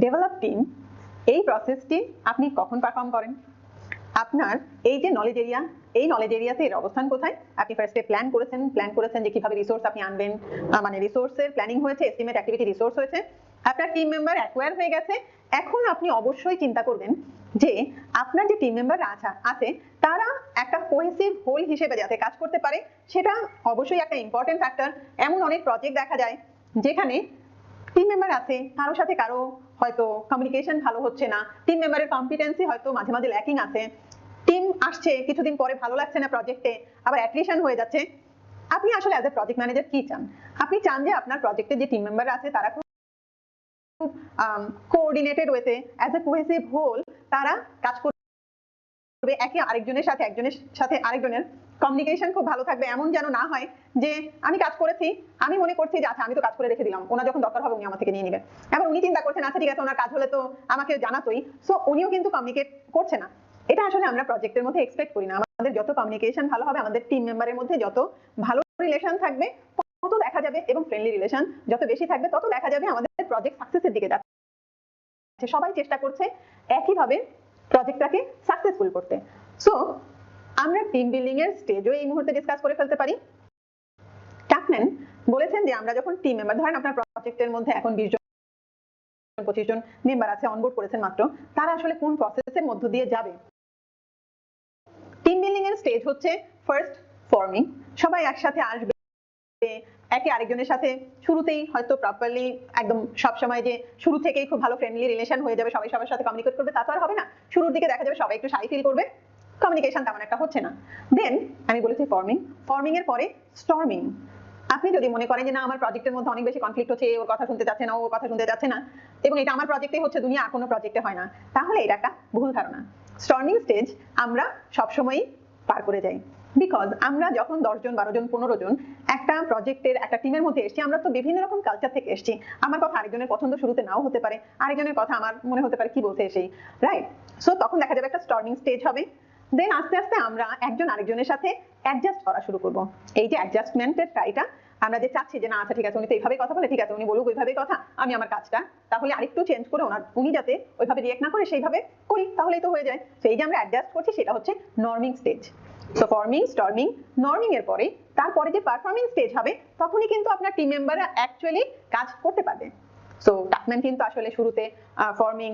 Develop team এই প্রসেসটি আপনি কখন পারফর্ম করেন? আপনার এই যে নলেজ এরিয়া, এই নলেজ এরিয়াতে এর অবস্থান কোথায়? আপনি ফার্স্টে প্ল্যান করেছেন যে কিভাবে রিসোর্স আপনি আনবেন, মানে রিসোর্সের প্ল্যানিং হয়েছে, এস্টিমেট অ্যাক্টিভিটি রিসোর্স হয়েছে, আপনার টিম মেম্বার অ্যাকোয়ার হয়ে গেছে। এখন আপনি অবশ্যই চিন্তা করবেন যে আপনার যে টিম মেম্বার আছে তারা একটা কোহেসিভ হোল হিসেবে যাতে কাজ করতে পারে, সেটা অবশ্যই একটা ইম্পর্টেন্ট ফ্যাক্টর। এমন অনেক প্রজেক্ট দেখা যায় যেখানে টিম মেম্বার আছে, কারোর সাথে কারো হয়তো কমিউনিকেশন ভালো হচ্ছে না, টিম মেম্বারের কম্পিটেন্সি হয়তো মাঝে মাঝে ল্যাকিং আছে, টিম আসছে কিছুদিন পরে ভালো লাগছে না প্রজেক্টে, আবার অ্যাট্রিশন হয়ে যাচ্ছে। আপনি আসলে অ্যাজ এ প্রজেক্ট ম্যানেজার কি চান? আপনি চান যে আপনার প্রজেক্টে যে টিম মেম্বার আছে তারা খুব কোঅর্ডিনেটেড ওয়েতে অ্যাজ এ কোহেসিভ হোল তারা কাজ করবে, একে আরেকজনের সাথে আরেকজনের কমিউনিকেশন খুব ভালো থাকবে। এমন যেন না হয় যে আমি কাজ করেছি, আমি মনে করছি যে আচ্ছা আমি তো কাজ করে রেখে দিলাম, ওনার যখন দরকার হবে উনি আমার থেকে নিয়ে নেবেন। এবার উনি চিন্তা করছেন আচ্ছা ঠিক আছে ওনার কাজ হলে তো আমাকে জানাতোই, সো উনিও কিন্তু কমিউনিকেট করছে না। এটা আসলে আমরা প্রজেক্টের মধ্যে এক্সপেক্ট করি না। আমাদের যত কমিউনিকেশন ভালো হবে, আমাদের টিম মেম্বারের মধ্যে যত ভালো রিলেশন থাকবে তত দেখা যাবে, এবং ফ্রেন্ডলি রিলেশন যত বেশি থাকবে তত দেখা যাবে আমাদের প্রজেক্ট সাকসেসের দিকে যাচ্ছে। সবাই চেষ্টা করছে একইভাবে প্রজেক্টটাকে সাকসেসফুল করতে। সো আমরা টিম বিল্ডিং এর স্টেজও এই মুহূর্তে ডিসকাস করে ফেলতে পারি। টাকম্যান বলেছেন যে আমরা যখন টিম মেম্বার, ধরেন আপনার প্রজেক্টের মধ্যে এখন 20 জন 25 জন মেম্বার আছে, অনবোর্ড করেছেন মাত্র, তারা আসলে কোন প্রসেসের মধ্য দিয়ে যাবে? টিম বিল্ডিং এর স্টেজ হচ্ছে ফার্স্ট ফর্মিং। সবাই একসাথে আসবে, একে আরেকজনের সাথে শুরুতেই হয়তো প্রপারলি একদম সবসময় যে শুরু থেকেই খুব ভালো ফ্রেন্ডলি রিলেশন হয়ে যাবে, সবাই সবার সাথে কমিউনিকেট করবে, তা তো আর হবে না। শুরুর দিকে দেখা যাবে সবাই একটু শাই ফিল করবে, কমিউনিকেশন তেমন একটা হচ্ছে না। দেন আমি বলেছি ফর্মিং এর পরে স্টর্মিং। আপনি যদি মনে করেন যে না আমার প্রজেক্টের মধ্যে অনেক বেশি কনফ্লিক্ট হচ্ছে, ওর কথা শুনতে যাচ্ছে না, ওর কথা শুনতে যাচ্ছে না, এবং এটা আমার প্রজেক্টে হচ্ছে, দুনিয়া আর কোনো প্রজেক্টে হয় না, তাহলে এটা একটা ভুল ধারণা। স্টর্মিং স্টেজ আমরা সবসময়ই পার করে যাই, বিকজ আমরা যখন 10 জন 12 জন 15 জন একটা প্রজেক্টের একটা টিমের মধ্যে এসেছি, আমরা তো বিভিন্ন রকম কালচার থেকে এসেছি। আমার কথা আরেকজনের পছন্দ শুরুতে নাও হতে পারে, আরেকজনের কথা আমার মনে হতে পারে কি বলছে এসেই, রাইট? সো তখন দেখা যাবে একটা স্টর্মিং স্টেজ হবে। দেন আস্তে আস্তে আমরা একজন আরেকজনের সাথে অ্যাডজাস্ট করা শুরু করব। এই যে অ্যাডজাস্টমেন্টের ট্রাইটা, আমরা যে চাচ্ছি যে না আচ্ছা ঠিক আছে উনি তো এইভাবে কথা বলে, ঠিক আছে উনি বলুক ওইভাবেই কথা, আমি আমার কাজটা তাহলে আরেকটু চেঞ্জ করে উনি যাতে ওইভাবে রিঅ্যাক্ট না করে সেইভাবে করি, তাহলেই তো হয়ে যায়। তো এই যে আমরা অ্যাডজাস্ট করছি সেটা হচ্ছে নর্মিং স্টেজ। সো ফর্মিং, স্টর্মিং, নর্মিং এর পরে তারপরে যে পারফর্মিং স্টেজ হবে, তখনই কিন্তু আপনার টিম মেম্বাররা অ্যাকচুয়ালি কাজ করতে পারবে। সো টাকম্যান কিন্তু আসলে শুরুতে ফর্মিং,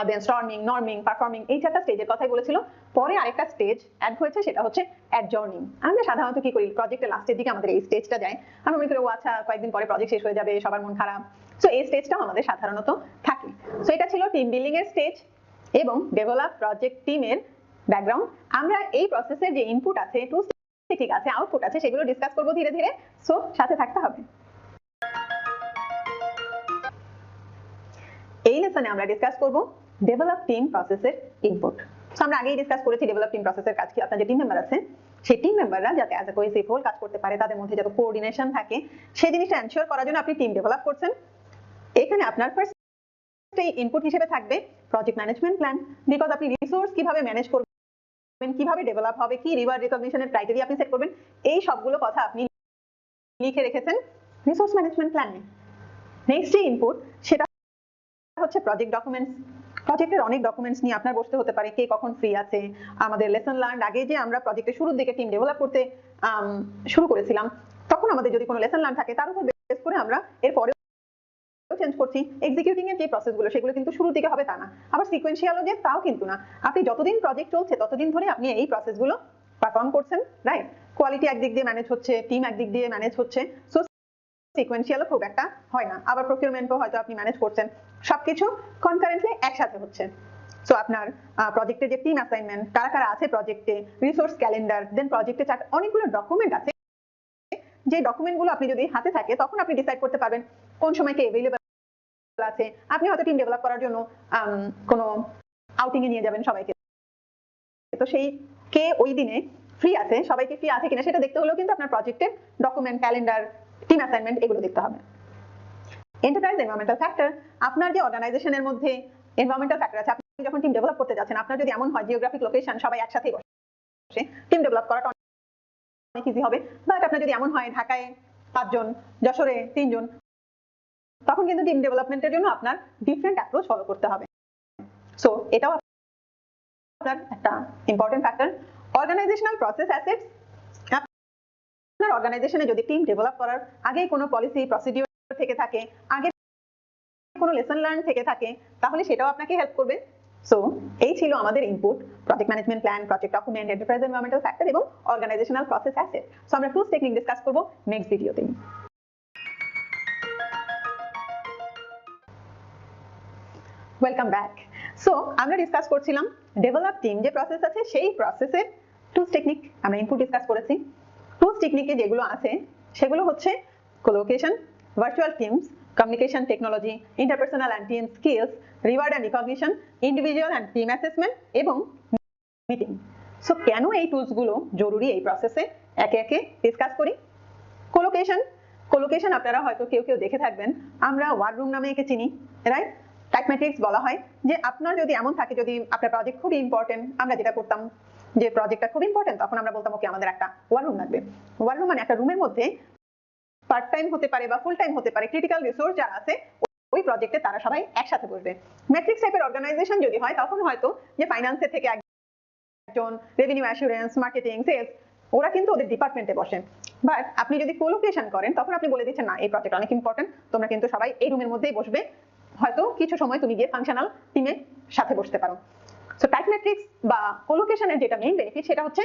দেন স্টর্মিং, নর্মিং, পারফর্মিং এই চারটা স্টেজের কথাই বলেছিল। পরে আরেকটা স্টেজ অ্যাড হয়েছে, সেটা হচ্ছে অ্যাডজর্নিং। আমরা সাধারণত কি করি, প্রজেক্টের লাস্টের দিকে আমাদের এই স্টেজটা যায়, আমরা মনে করি ও আচ্ছা কয়েকদিন পরে প্রজেক্ট শেষ হয়ে যাবে, সবার মন খারাপ। সো এই স্টেজটাও আমাদের সাধারণত থাকে। সো এটা ছিল টিম বিল্ডিং এর স্টেজ এবং ডেভেলপ প্রজেক্ট টিমের ব্যাকগ্রাউন্ড। আমরা এই প্রসেসের যে ইনপুট আছে, টু ঠিক আছে, আউটপুট আছে, সেগুলো ডিসকাস করবো ধীরে ধীরে। সো সাথে থাকতে হবে। এই লেসনে আমরা ডিসকাস করব ডেভেলপ টিম প্রসেসের ইনপুট। সো আমরা আগেই ডিসকাস করেছি ডেভেলপ টিম প্রসেসের কাজ কি। আপনার যে টিম মেম্বার আছে সেই টিম মেম্বাররা যাতে অ্যাজ এ কোহেসিভ হোল কাজ করতে পারে, তাদের মধ্যে যত কোঅর্ডিনেশন থাকে, সেই জিনিসটা এনশিওর করার জন্য আপনি টিম ডেভেলপ করছেন। এখানে আপনার ফার্স্ট ইনপুট হিসেবে থাকবে প্রজেক্ট ম্যানেজমেন্ট প্ল্যান, বিকজ আপনি রিসোর্স কিভাবে ম্যানেজ করবেন, কিভাবে ডেভেলপ হবে, কি রিওয়ার্ড রিকগনিশনের ক্রাইটেরিয়া আপনি সেট করবেন, এই সবগুলো কথা আপনি লিখে রেখেছেন রিসোর্স ম্যানেজমেন্ট প্ল্যানে। নেক্সট যে ইনপুট সেটা হচ্ছে প্রজেক্ট ডকুমেন্টস। প্রজেক্টের অনেক ডকুমেন্টস নিয়ে আপনার বসতে হতে পারে, কে কখন ফ্রি আছে, আমাদের লেসন লার্ন। আগে যে আমরা প্রজেক্টের শুরুর দিকে টিম ডেভেলপ করতে শুরু করেছিলাম, তখন আমাদের যদি কোনো লেসন লার্ন থাকে তার উপর বেস করে আমরা এরপরে চেঞ্জ করছি। এক্সিকিউটিং এর যে প্রসেসগুলো সেগুলো কিন্তু শুরুর দিকে হবে তা না, আবার সিকোয়েন্সিয়ালও যে তাও কিন্তু না। আপনি যতদিন প্রজেক্ট চলছে ততদিন ধরে আপনি এই প্রসেসগুলো পারফর্ম করছেন, রাইট? কোয়ালিটি একদিক দিয়ে ম্যানেজ হচ্ছে, টিম একদিক দিয়ে ম্যানেজ হচ্ছে, সো সিকোয়েন্সিয়ালও খুব একটা হয় না। আবার প্রকিউরমেন্টও হয়তো আপনি ম্যানেজ করছেন, সবকিছু কনকারেন্টলি একসাথে হচ্ছে। সো আপনার প্রজেক্টের যে টিম অ্যাসাইনমেন্ট, কারা কারা আছে প্রজেক্টে, রিসোর্স ক্যালেন্ডার, দেন প্রজেক্টে চার্ট, অনেকগুলো ডকুমেন্ট আছে। যে ডকুমেন্টগুলো আপনি যদি হাতে থাকে তখন আপনি ডিসাইড করতে পারবেন কোন সময় কে অ্যাভেলেবল আছে। আপনি হয়তো টিম ডেভেলপ করার জন্য কোনো আউটিং এ নিয়ে যাবেন সবাইকে, তো সেই কে ওই দিনে ফ্রি আছে, সবাইকে ফ্রি আছে কিনা সেটা দেখতে হলেও কিন্তু আপনার প্রজেক্টের ডকুমেন্ট, ক্যালেন্ডার, টিম অ্যাসাইনমেন্ট এগুলো দেখতে হবে। এন্টারপ্রাইজ এনভায়রনমেন্টাল ফ্যাক্টর, আপনার যে অর্গানাইজেশনের মধ্যে এনভায়রনমেন্টাল ফ্যাক্টর আছে, আপনি যখন টিম ডেভেলপ করতে যাচ্ছেন, আপনার যদি এমন হয় জিওগ্রাফিক লোকেশন সবাই একসাথে বসে টিম ডেভেলপ করাটা অনেক ইজি হবে। বাট আপনার যদি এমন হয় ঢাকায় 5 জন, যশোরে 3 জন, তখন কিন্তু টিম ডেভেলপমেন্টের জন্য আপনার ডিফারেন্ট অ্যাপ্রোচ ফলো করতে হবে। সো এটাও আপনার একটা important factor. Organizational process assets, আপনার অর্গানাইজেশনে যদি টিম ডেভেলপ করার আগেই কোনো পলিসি প্রসিডিউর থেকে থাকে, আগে কোনো লেসন লার্ন থেকে থাকে, তাহলে সেটাও আপনাকে হেল্প করবে। সো এই ছিল আমাদের input, project management plan, project document, enterprise environmental factor এবং অর্গানাইজেশনাল প্রসেস অ্যাসেট। সো আমরা টুলস টেকনিক ডিসকাস করব নেক্সট ভিডিওতে। Welcome back. সো আমরা ডিসকাস করছিলাম ডেভেলপ টিম যে প্রসেস আছে সেই প্রসেসের টুলস টেকনিক। আমরা ইনপুট ডিসকাস করেছি। টুলস টেকনিকে যেগুলো আছে সেগুলো হচ্ছে collocation, virtual teams, communication technology, interpersonal and team skills, reward and recognition, individual and team assessment এবং মিটিং। সো কেন এই টুলসগুলো জরুরি এই প্রসেসে একে একে ডিসকাস করি। কোলোকেশন আপনারা হয়তো কেউ কেউ দেখে থাকবেন, আমরা ওয়ার রুম নামে একে চিনি, রাইট? টাইপ ম্যাট্রিক্স বলা হয় যে আপনার যদি এমন থাকে, যদি আপনার প্রজেক্ট খুব ইম্পর্টেন্ট, আমরা যেটা করতাম যে প্রজেক্টটা খুব ইম্পর্টেন্ট, তখন আমরা বলতাম ওকে আমাদের একটা ওয়ার রুম লাগবে। ওয়ার রুম মানে একটা রুমের মধ্যে পার্ট টাইম হতে পারে বা ফুল টাইম হতে পারে, ক্রিটিক্যাল রিসোর্স যারা আছে ওই প্রজেক্টে তারা সবাই একসাথে বসবে। ম্যাট্রিক্স টাইপের অর্গানাইজেশন যদি হয় তখন হয়তো যে ফাইন্যান্সের থেকে একজন, রেভিনিউ অ্যাসুরেন্স, মার্কেটিং, সেলস, ওরা কিন্তু ওদের ডিপার্টমেন্টে বসেন। বাট আপনি যদি কোলোকেশন করেন তখন আপনি বলে দিচ্ছেন না এই প্রজেক্ট অনেক ইম্পর্টেন্ট, তোমরা কিন্তু সবাই এই রুমের মধ্যেই বসবে, হয়তো কিছু সময় তুমি গিয়ে ফাংশনাল টিমের সাথে বসতে পারো। সো টাইপ ম্যাট্রিক্স বা কোলোকেশনের যেটা মেইন বেনিফিট সেটা হচ্ছে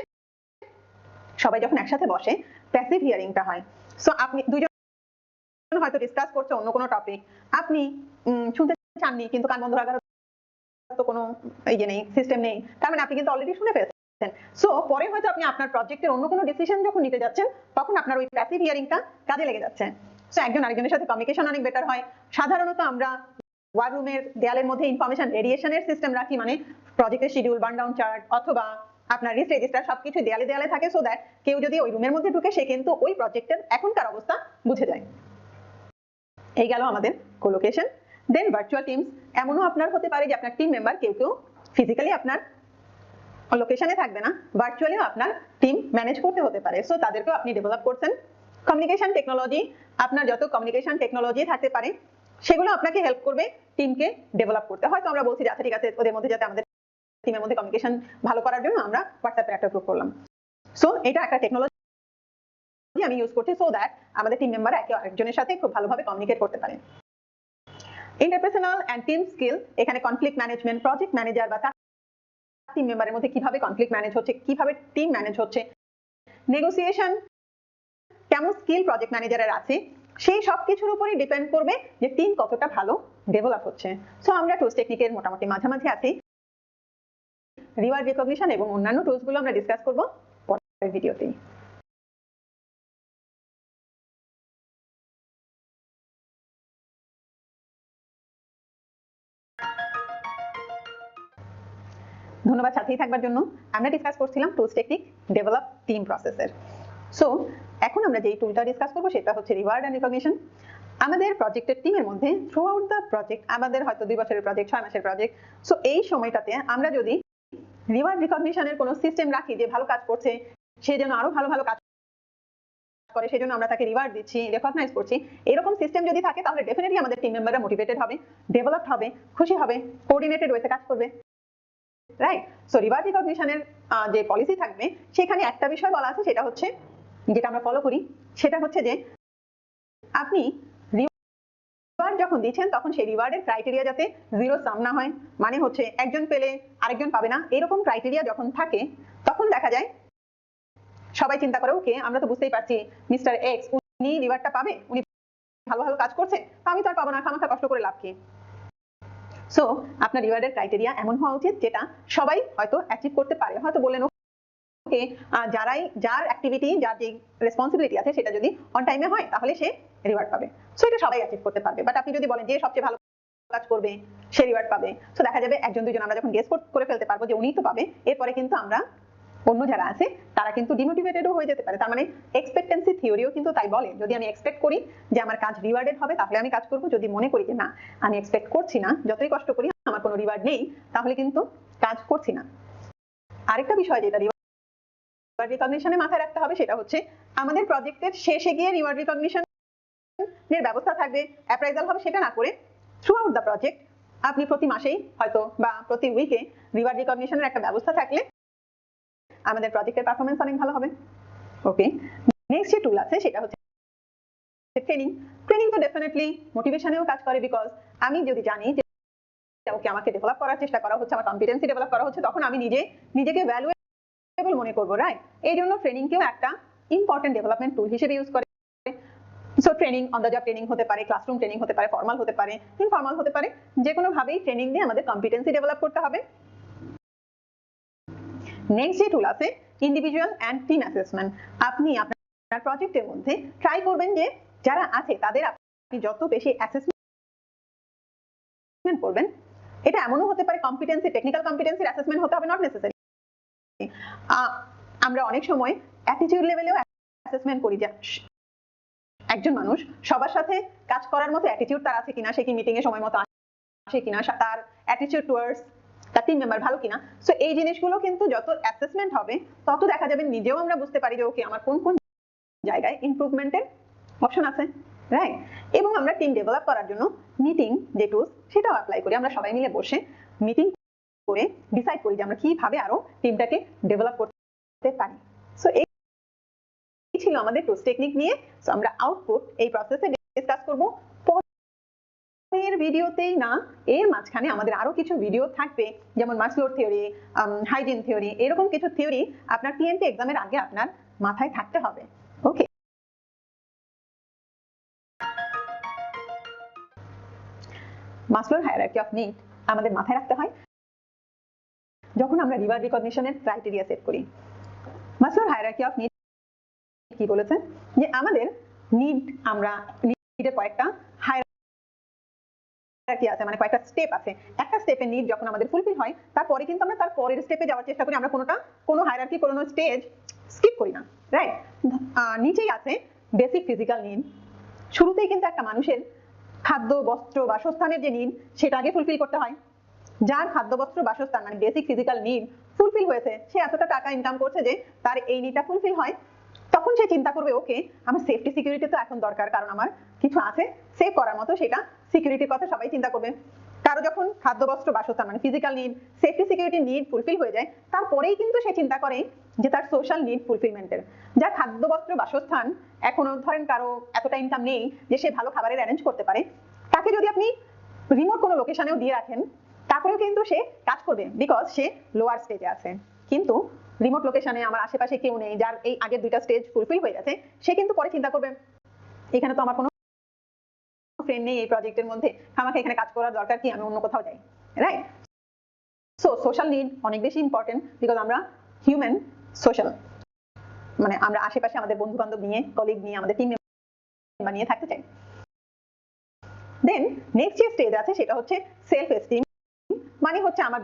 সবাই যখন একসাথে বসে প্যাসিভ হিয়ারিংটা হয়। সো আপনি দুইজন হয়তো ডিসকাস করছে অন্য কোনো টপিক, আপনি শুনতে চাননি কিন্তু কান বন্ধ রাখার তো কোনো ইয়ে নেই, সিস্টেম নেই, তার মানে আপনি কিন্তু অলরেডি শুনে ফেলছেন। সো পরে হয়তো আপনি আপনার প্রজেক্টের অন্য কোনো ডিসিশন যখন নিতে যাচ্ছেন তখন আপনার ওই প্যাসিভ হিয়ারিংটা কাজে লেগে যাচ্ছে। সো একজন আরেকজনের সাথে কমিউনিকেশন অনেক বেটার হয়। সাধারণত আমরা ওয়ার রুমের দেয়ালের মধ্যে ইনফরমেশন রেডিয়েশনের সিস্টেম রাখি, মানে প্রজেক্টের শিডিউল, বার্ন ডাউন চার্ট অথবা আপনার রিস্ক রেজিস্টার সবকিছু দেয়ালে দেয়ালে থাকে, সো দ্যাট কেউ যদি ওই রুমের মধ্যে ঢুকে সে কিন্তু ওই প্রজেক্টের এখনকার অবস্থা বুঝে যায়। এই গেল আমাদের কোলোকেশন। দেন ভার্চুয়াল টিমস, এমনও আপনার হতে পারে যে আপনার টিম মেম্বার কেউ কেউ ফিজিক্যালি আপনার লোকেশনে থাকবে না, ভার্চুয়ালিও আপনার টিম ম্যানেজ করতে হতে পারে, সো তাদেরকেও আপনি ডেভেলপ করছেন। কমিউনিকেশন টেকনোলজি, আপনার যত কমিউনিকেশন টেকনোলজি থাকতে পারে সেগুলো আপনাকে হেল্প করবে টিমকে ডেভেলপ করতে। হয়তো আমরা বলছি যে আচ্ছা ঠিক আছে, ওদের মধ্যে যাতে আমাদের টিমের মধ্যে কমিউনিকেশন ভালো করার জন্য আমরা হোয়াটসঅ্যাপে একটা গ্রুপ করলাম। সো এটা একটা টেকনোলজি আমি ইউজ করছি সো দ্যাট আমাদের টিম মেম্বার একে আরেকজনের সাথে খুব ভালোভাবে কমিউনিকেট করতে পারে। ইন্টারপার্সোনাল অ্যান্ড টিম স্কিল, এখানে কনফ্লিক্ট ম্যানেজমেন্ট, প্রজেক্ট ম্যানেজার বা টিম মেম্বারের মধ্যে কিভাবে কনফ্লিক্ট ম্যানেজ হচ্ছে, কিভাবে টিম ম্যানেজ হচ্ছে, নেগোসিয়েশন কেমন স্কিল প্রজেক্ট ম্যানেজারের আছে, সেই সব কিছুর উপরই ডিপেন্ড করবে যে টিম কতটা ভালো ডেভেলপ হচ্ছে। সো আমরা টুলস টেকনিকের মোটামুটি মাঝামাঝি আছি। রিওয়ার্ড রিকগনিশন এবং অন্যান্য টুলস গুলো আমরা ডিসকাস করব পরের ভিডিওতে। ধন্যবাদ সাথেই থাকবার জন্য। আমরা ডিসকাস করছিলাম টুলস টেকনিক ডেভেলপ টিম প্রসেসের। সো এখন আমরা যেই টুলটা ডিসকাস করব সেটা হচ্ছে রিওয়ার্ড এন্ড রিকগনিশন। আমাদের প্রজেক্টের টিমের মধ্যে থ্রু আউট দ্য প্রজেক্ট, আমাদের হয়তো 2 বছরের প্রজেক্ট, 6 মাসের প্রজেক্ট, সো এই সময়টাতে আমরা যদি রিওয়ার্ড রিকগনিশনের কোনো সিস্টেম রাখি যে ভালো কাজ করছে সে যেন আরো ভালো ভালো কাজ করে, সেজন্য আমরা তাকে রিওয়ার্ড দিচ্ছি, রেকগনাইজ করছি, এরকম সিস্টেম যদি থাকে তাহলে ডেফিনেটলি আমাদের টিম মেম্বাররা মোটিভেটেড হবে, ডেভেলপড হবে, খুশি হবে, কোঅর্ডিনেটেড ওয়েতে কাজ করবে, রাইট? সো রিওয়ার্ড রিকগনিশনের যে পলিসি থাকবে সেখানে একটা বিষয় বলা আছে, সেটা হচ্ছে যেটা আমরা ফলো করি, সেটা হচ্ছে যে আপনি রিওয়ার্ড যখন দিচ্ছেন তখন সেই রিওয়ার্ডের ক্রাইটেরিয়া যাতে জিরো সাম না হয়, মানে হচ্ছে একজন পেলে আরেকজন পাবে না, এরকম ক্রাইটেরিয়া যখন থাকে তখন দেখা যায় সবাই চিন্তা করে ওকে আমরা তো বুঝতেই পারছি মিস্টার এক্স উনি রিওয়ার্ডটা পাবে, উনি ভালো ভালো কাজ করছে, আমি তো আর পাবো না, খামাখা কষ্ট করে লাভ কি। সো আপনার রিওয়ার্ডের ক্রাইটেরিয়া এমন হওয়া উচিত যেটা সবাই হয়তো অ্যাচিভ করতে পারে। হয়তো বললেন ওকে যার অ্যাক্টিভিটি, যার যে রেসপন্সিবিলিটি আছে সেটা যদি অন টাইমে হয় তাহলে সে রিওয়ার্ড পাবে, সো এটা সবাই অ্যাচিভ করতে পারবে। বাট আপনি যদি বলেন যে সবচেয়ে ভালো কাজ করবে সে রিওয়ার্ড পাবে, সো দেখা যাবে একজন দুইজন আমরা যখন গেস করে ফেলতে পারবো যে উনিই তো পাবে, এরপরে কিন্তু আমরা অন্য যারা আছে তারা কিন্তু ডিমোটিভেটেডও হয়ে যেতে পারে। তার মানে এক্সপেক্টেন্সি থিওরিও কিন্তু তাই বলে, যদি আমি এক্সপেক্ট করি যে আমার কাজ রিওয়ার্ডেড হবে তাহলে আমি কাজ করব, যদি মনে করি যে না আমি এক্সপেক্ট করছি না, যতই কষ্ট করি আমার কোনো রিওয়ার্ড নেই, তাহলে কিন্তু কাজ করছি না। আরেকটা বিষয় যেটা রিওয়ার্ড রিকগনিশনে মাথায় রাখতে হবে সেটা হচ্ছে আমাদের প্রজেক্টের শেষে গিয়ে রিওয়ার্ড রিকগনিশন এর ব্যবস্থা থাকবে, অ্যাপ্রাইজাল হবে, সেটা না করে থ্রু আউট দ্য প্রজেক্ট আপনি প্রতি মাসেই হয়তো বা প্রতি উইকে রিওয়ার্ড রিকগনিশনের একটা ব্যবস্থা থাকলে আমাদের প্রজেক্টের পারফরমেন্স অনেক ভালো হবে। ওকে, নেক্সট যে টুল আছে সেটা হচ্ছে ট্রেনিং। ট্রেনিং তো ডেফিনেটলি মোটিভেশনেও কাজ করে, বিকজ আমি যদি জানি যে ওকে আমাকে ডেভেলপ করার চেষ্টা করা হচ্ছে, আমার কম্পিটেন্সি ডেভেলপ করা হচ্ছে, তখন আমি নিজেকে ভ্যালুয়েবল মনে করবো, রাইট? এই জন্য ট্রেনিংকেও একটা ইম্পর্টেন্ট ডেভেলপমেন্ট টুল হিসেবে ইউজ করে। So training on the job training হতে পারে, ক্লাসরুম ট্রেনিং হতে পারে, ফর্মাল হতে পারে, ইনফর্মাল হতে পারে, যে কোনো ভাবেই ট্রেনিং দিয়ে আমাদের কম্পিটেন্সি ডেভেলপ করতে হবে। নেক্সট যে টুল আছে ইন্ডিভিজুয়াল অ্যান্ড টিম অ্যাসেসমেন্ট। আপনি আপনার প্রজেক্টের মধ্যে ট্রাই করবেন যে যারা আছে তাদের আপনি যত বেশি অ্যাসেসমেন্ট করবেন, এটা এমনও হতে পারে কম্পিটেন্সি, টেকনিক্যাল কম্পিটেন্সির অ্যাসেসমেন্ট হতে হবে, নট নেসেসারি। আমরা অনেক সময় অ্যাটিটিউড লেভেলেও অ্যাসেসমেন্ট করি যে একজন মানুষ সবার সাথে কাজ করার মতো অ্যাটিটিউড তার আছে কিনা, সে কি মিটিং এ সময় মতো আসে কিনা, তার অ্যাটিটিউড টুয়ার্ডস তার টিম মেম্বার ভালো কিনা। সো এই জিনিসগুলো কিন্তু যত অ্যাসেসমেন্ট হবে তত দেখা যাবে, নিজেও আমরা বুঝতে পারি যে ওকে আমার কোন কোন জায়গায় ইমপ্রুভমেন্টের অপশন আছে, রাইট? এবং আমরা টিম ডেভেলপ করার জন্য মিটিং যে টুলস সেটাও অ্যাপ্লাই করি। আমরা সবাই মিলে বসে মিটিং করে ডিসাইড করি যে আমরা কিভাবে আরো টিমটাকে ডেভেলপ করতে পারি। সো এই ছিল আমাদের টুলস টেকনিক নিয়ে। সো আমরা আউটপুট এই প্রসেসে ডিসকাস করব এর ভিডিওতেই না, এর মাঝখানে আমাদের আরো কিছু ভিডিও থাকবে, যেমন মাসলোর থিওরি, হাইজিন থিওরি, এরকম কিছু থিওরি আপনার পিএমপি এক্সামের আগে আপনার মাথায় থাকতে হবে। ওকে, মাসলোর হায়ারার্কি অফ নিড আমাদের মাথায় রাখতে হয় যখন আমরা রিওয়ার্ড রিকগনিশনের ক্রাইটেরিয়া সেট করি। মাসলোর হায়ারার্কি অফ নিড কি বলেছে যে আমাদের নিড, আমরা নিডের কয়েকটা হায়ারার্কি আছে, মানে কয়েকটা স্টেপ আছে। একটা স্টেপের নিড যখন আমাদের ফুলফিল হয়, তারপরে কিন্তু আমরা তার পরের স্টেপে যাওয়ার চেষ্টা করি, আমরা কোনো হায়ারার্কি, কোনো স্টেজ স্কিপ করি না, রাইট? নিচেই আছে বেসিক ফিজিক্যাল নিড। শুরুতেই কিন্তু একটা মানুষের খাদ্য, বস্ত্র, বাসস্থানের যে নিড সেটা আগে ফুলফিল করতে হয়। যার খাদ্য, বস্ত্র, বাসস্থান মানে বেসিক ফিজিক্যাল নিড ফুলফিল হয়েছে, সে এতটা টাকা ইনকাম করছে যে তার এই নিডটা ফুলফিল হয়, তখন সে চিন্তা করবে ওকে আমার সেফটি সিকিউরিটি তো এখন দরকার, কারণ আমার কিছু আছে সেভ করার মতো, সেটা সিকিউরিটির কথা সবাই চিন্তা করবে। কারো যখন খাদ্য, বস্ত্র, বাসস্থান মানে physical need, safety security need fulfil হয়ে যায়, তারপরেই কিন্তু সে চিন্তা করে যে তার সোশ্যাল নিড ফুলফিলমেন্টের। যার খাদ্য, বস্ত্র, বাসস্থান এখনো ধরেন কারো এতটা ইনকাম নেই যে সে ভালো খাবারের অ্যারেঞ্জ করতে পারে, তাকে যদি আপনি রিমোট কোনো লোকেশনেও দিয়ে রাখেন তারপরেও কিন্তু সে কাজ করবে, বিকজ সে লোয়ার স্টেজে আছে। কিন্তু রিমোট লোকেশনে আমার আশেপাশে কেউ নেই যার এই আগের দুইটা স্টেজ ফুলফিল হয়ে গেছে, সে কিন্তু পরে চিন্তা করবে এখানে তো আমার কোনো ফ্রেন্ড নেই এই প্রজেক্টের মধ্যে, আমাকে এখানে কাজ করার দরকার কি, আমি অন্য কোথাও যাই, রাইট? সো সোশ্যাল নিড অনেক বেশি ইম্পর্টেন্ট, বিকজ আমরা হিউম্যান সোশ্যাল, মানে আমরা আশেপাশে আমাদের বন্ধু বান্ধব নিয়ে, কলিগ নিয়ে, আমাদের টিম মেম্বার নিয়ে থাকতে চাই। দেন নেক্সট যে স্টেজ আছে সেটা হচ্ছে সেলফ এস্টিম, মানে হচ্ছে আমার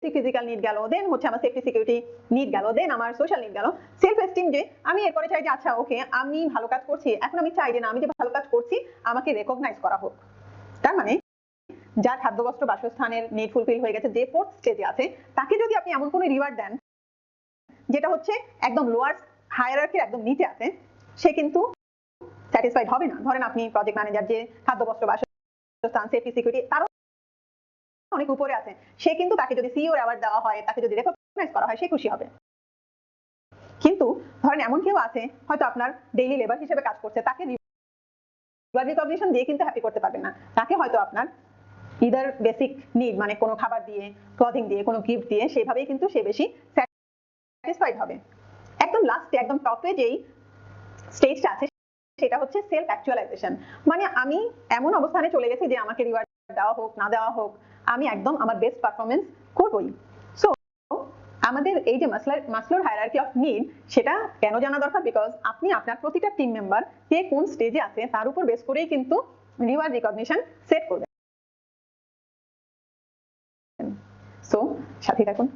ফিজিক্যাল নিড গেল, দেন হচ্ছে আমার সেফটি সিকিউরিটি নিড গেল, দেন আমার সোশ্যাল নিড গেল। সেলফ এস্টিম যে আমি এরপরে চাই যে আচ্ছা ওকে আমি ভালো কাজ করছি, এখন আমি চাই যে না আমি যে ভালো কাজ করছি আমাকে রেকগনাইজ করা হোক। তার মানে যার খাদ্য, বস্ত্র, বাসস্থানের নিড ফুলফিল হয়ে গেছে, যে ফোর্থ স্টেজে আছে, তাকে যদি আপনি এমন কোনো রিওয়ার্ড দেন যেটা হচ্ছে একদম লোয়ার হায়ারার্কির একদম নিচে আছে, সে কিন্তু স্যাটিসফাইড হবে না। ধরেন আপনি প্রজেক্ট ম্যানেজার, যে খাদ্য, বস্ত্র, বাসস্থান, সেফটি সিকিউরিটি তারও অনেক উপরে আছে, সে কিন্তু তাকে যদি সিইও অ্যাওয়ার্ড দেওয়া হয়, তাকে যদি রেকগনাইজ করা হয়, সে খুশি হবে। কিন্তু ধরেন এমন কেউ আছে হয়তো আপনার ডেইলি লেবার হিসেবে কাজ করছে, তাকে রিওয়ার্ড রিকগনিশন দিয়ে কিন্তু হ্যাপি করতে পারবেন না, তাকে হয়তো আপনার ইদার বেসিক নিড মানে কোনো খাবার দিয়ে, ক্লথিং দিয়ে, কোনো গিফট দিয়ে, সেভাবেই কিন্তু সে বেশি স্যাটিসফাইড হবে। একদম লাস্টে, একদম টপে যেই স্টেজটা আছে সেটা হচ্ছে সেলফ অ্যাকচুয়ালাইজেশন, মানে আমি এমন অবস্থানে চলে গেছি যে আমাকে রিওয়ার্ড দেওয়া হোক না দেওয়া হোক, আমি একদম আমার বেস্ট পারফরমেন্স করবই। সো আমাদের এই যে মাসলোর হায়ারার্কি অফ নিড, সেটা কেন জানা দরকার, বিকজ আপনি আপনার প্রতিটা টিম মেম্বার কে কোন স্টেজে আছে তার উপর বেস করেই কিন্তু রিওয়ার্ড রিকগনিশন সেট করবেন। সো সাথে থাকুন।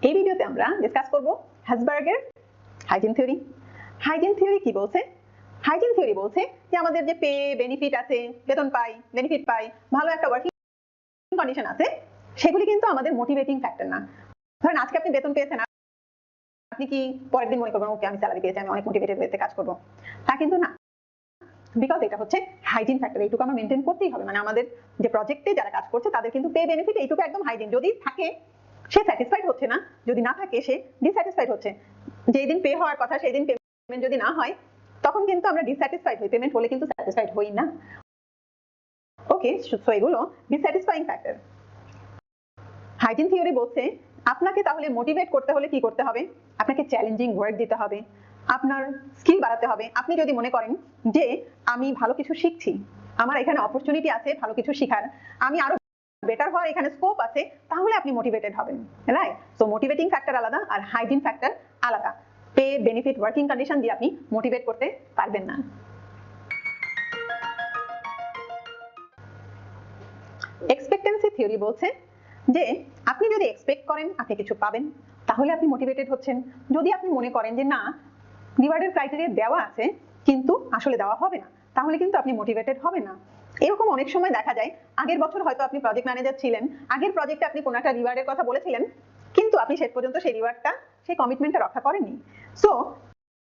এই ভিডিওতে আমরা ডিসকাস করব হ্যাসবার্গের হাইজিন থিওরি। হাইজিন থিওরি কি বলছে? হাইজিন থিওরি বলছে যে আমাদের যে পে, বেনিফিট আছে, বেতন পাই, বেনিফিট পাই, ভালো একটা ওয়ার্কিং কন্ডিশন আছে, সেগুলি কিন্তু আমাদের মোটিভেটিং ফ্যাক্টর না। ধরেন আজকে আপনি বেতন পেয়েছেন, আপনি কি পরের দিন মনে করবেন ওকে আমি স্যালারি পেয়েছি, আমি অনেক মোটিভেটেড হয়ে কাজ করবো? তা কিন্তু না, বিকজ এটা হচ্ছে হাইজিন ফ্যাক্টর, এইটুকু আমরা মেনটেন করতেই হবে। মানে আমাদের যে প্রজেক্টে যারা কাজ করছে তাদের কিন্তু পে বেনিফিট এইটুকু একদম হাইজিন। যদি থাকে সে স্যাটিসফাইড হচ্ছে না, যদি না থাকে সে ডিসস্যাটিসফাইড হচ্ছে। যেই দিন পে হওয়ার কথা সেই দিন পেমেন্ট যদি না হয় তখন কিন্তু আমরা ডিসস্যাটিসফাইড হই, পেমেন্ট হলে কিন্তু স্যাটিসফাইড হই না। ওকে, সো এগুলো ডিসস্যাটিসফাইং ফ্যাক্টর। হাইজিন থিওরি বলছে আপনাকে তাহলে মোটিভেট করতে হলে কি করতে হবে? আপনাকে চ্যালেঞ্জিং ওয়ার্ক দিতে হবে, আপনার স্কিল বাড়াতে হবে। আপনি যদি মনে করেন যে আমি ভালো কিছু শিখছি, আমার এখানে অপরচুনিটি আছে ভালো কিছু শেখার, আমি আরো বেটার হওয়ার এখানে স্কোপ আছে, তাহলে আপনি মোটিভেটেড হবেন, রাইট? সো মোটিভেটিং ফ্যাক্টর আলাদা আর হাইজিন ফ্যাক্টর আলাদা। পে বেনিফিট ওয়ার্কিং কন্ডিশন দিয়ে আপনি মোটিভেট করতে পারবেন না। এক্সপেক্টেন্সি থিওরি বলছে যে আপনি যদি এক্সপেক্ট করেন আপনি কিছু পাবেন তাহলে আপনি মোটিভেটেড হচ্ছেন। যদি আপনি মনে করেন যে না, রিওয়ার্ডের ক্রাইটেরিয়া দেওয়া আছে কিন্তু আসলে দেওয়া হবে না, তাহলে কিন্তু আপনি মোটিভেটেড হবেন না। এরকম অনেক সময় দেখা যায়, আগের বছর হয়তো আপনি প্রজেক্ট ম্যানেজার ছিলেন, আগের প্রজেক্টে আপনি কোনো একটা রিওয়ার্ডের কথা বলেছিলেন কিন্তু আপনি শেষ পর্যন্ত সেই রিওয়ার্ডটা, সেই কমিটমেন্টটা রক্ষা করেননি। সো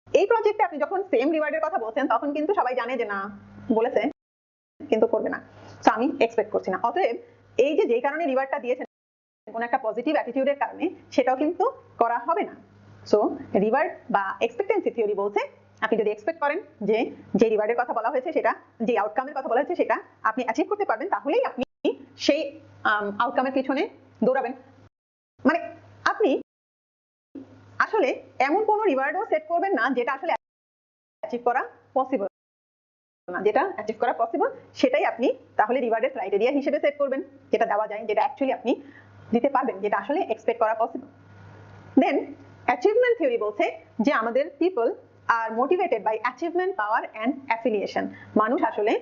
এই প্রজেক্টে আপনি যখন সেম রিওয়ার্ডের কথা বলছেন তখন কিন্তু সবাই জানে যে না, বলেছে কিন্তু করবে না, সো আমি এক্সপেক্ট করছি না। অতএব এই যে যেই কারণে রিওয়ার্ডটা দিয়েছেন কোন একটা পজিটিভ অ্যাটিটিউডের কারণে, সেটাও কিন্তু করা হবে না। সো রিওয়ার্ড বা এক্সপেক্টেন্সি থিওরি বলছে আপনি যদি এক্সপেক্ট করেন যে যে রিওয়ার্ডের কথা বলা হয়েছে সেটা, যে আউটকামের কথা বলা হয়েছে সেটা আপনি অ্যাচিভ করতে পারবেন, তাহলেই আপনি সেই আউটকামের পিছনে দৌড়াবেন। মানে আপনি আসলে এমন কোনো রিওয়ার্ডও সেট করবেন না যেটা আসলে অ্যাচিভ করা পসিবল না। যেটা অ্যাচিভ করা পসিবল সেটাই আপনি তাহলে রিওয়ার্ডের ক্রাইটেরিয়া হিসেবে সেট করবেন, যেটা দেওয়া যায়, যেটা অ্যাকচুয়ালি আপনি দিতে পারবেন, যেটা আসলে এক্সপেক্ট করা পসিবল। দেন অ্যাচিভমেন্ট থিওরি বলছে যে আমাদের পিপল আর motivated by achievement, power and affiliation. মানুষ আসলে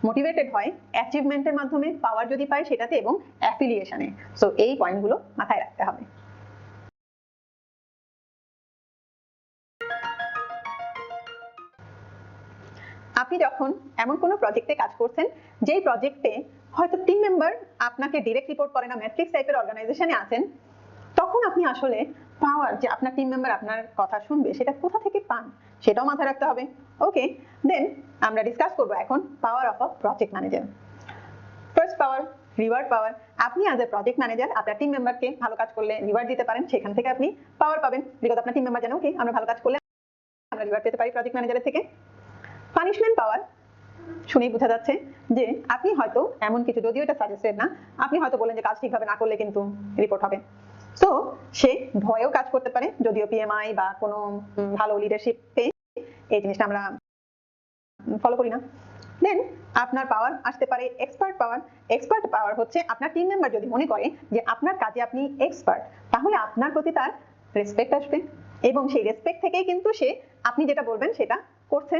মোটিভেটেড হয় অ্যাচিভমেন্টের মাধ্যমে, পাওয়ার যদি পায় সেটাতে, এবং অ্যাফিলিয়েশনে। সো এই পয়েন্টগুলো মাথায় রাখতে হবে। আপনি যখন এমন কোনো প্রজেক্টে কাজ করছেন যেই প্রজেক্টে হয়তো টিম মেম্বার আপনাকে ডিরেক্ট রিপোর্ট করে না, ম্যাট্রিক্স টাইপের অর্গানাইজেশনে আছেন, তখন আপনি আসলে পাওয়ার যে আপনার টিম মেম্বার আপনার কথা শুনবে সেটা কোথা থেকে পান সেটাও মাথায় রাখতে হবে। ওকে, দেন আমরা ডিসকাস করব এখন power of a project manager. First power, reward power. আপনি অ্যাজ এ প্রজেক্ট ম্যানেজার আপনার টিম মেম্বারকে ভালো কাজ করলে রিওয়ার্ড দিতে পারেন, সেখান থেকে আপনি পাওয়ার পাবেন, বিকজ আপনার টিম মেম্বার জানে ওকে আমরা ভালো কাজ করলে আমরা রিওয়ার্ড পেতে পারি প্রজেক্ট ম্যানেজারের থেকে। পানিশমেন্ট পাওয়ার, শুনেই বোঝা যাচ্ছে যে আপনি হয়তো এমন কিছু, যদিও এটা সাজেস্টেড না, আপনি হয়তো বলেন যে কাজ ঠিকভাবে না করলে কিন্তু রিপোর্ট হবে। সো সে ভয়েও কাজ করতে পারে, যদিও পিএমআই বা কোনো ভালো লিডারশিপে এই জিনিসটা আমরা ফলো করি না। দেন আপনার পাওয়ার আসতে পারে এক্সপার্ট পাওয়ার। এক্সপার্ট পাওয়ার হচ্ছে আপনার টিম মেম্বার যদি মনে করে যে আপনার কাজে আপনি এক্সপার্ট, তাহলে আপনার প্রতি তার রেসপেক্ট আসবে, এবং সেই রেসপেক্ট থেকেই কিন্তু সে আপনি যেটা বলবেন সেটা করছে।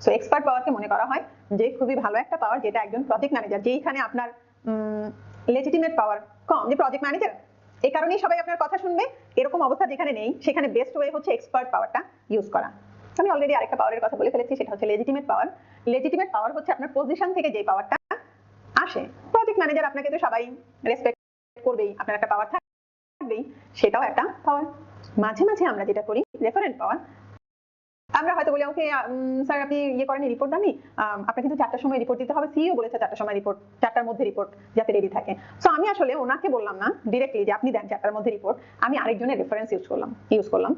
সো এক্সপার্ট পাওয়ারকে মনে করা হয় যে খুবই ভালো একটা পাওয়ার, যেটা একজন প্রজেক্ট ম্যানেজার, যেইখানে আপনার লেজিটিমেট পাওয়ার কম, যে প্রজেক্ট ম্যানেজার এই কারণেই সবাই আপনার কথা শুনবে, এরকম অবস্থা যেখানে নেই, সেখানে বেস্ট ওয়ে হচ্ছে এক্সপার্ট পাওয়ারটা ইউজ করা। আমি অলরেডি আরেকটা পাওয়ারের কথা বলে ফেলেছি, সেটা হচ্ছে লেজিটিমেট পাওয়ার। লেজিটিমেট পাওয়ার হচ্ছে আপনার পজিশন থেকে যে পাওয়ারটা আসে। প্রজেক্ট ম্যানেজার আপনাকে তো সবাই রেসপেক্ট করবেই, আপনার একটা পাওয়ার থাকবেই, সেটাও একটা পাওয়ার। মাঝে মাঝে আমরা যেটা করি রেফারেন্ট পাওয়ার, আমরা হয়তো বলি ওকে স্যার আপনি ইয়ে করেন, রিপোর্ট দেননি, আপনাকে কিন্তু 4টার সময় রিপোর্ট দিতে হবে, সিইও বলেছে 4টার সময় রিপোর্ট, 4টার মধ্যে রিপোর্ট যাতে রেডি থাকে। সো আমি আসলে ওনাকে বললাম না ডিরেক্টলি যে আপনি দেন 4টার মধ্যে রিপোর্ট, আমি আরেকজনের রেফারেন্স ইউজ করলাম।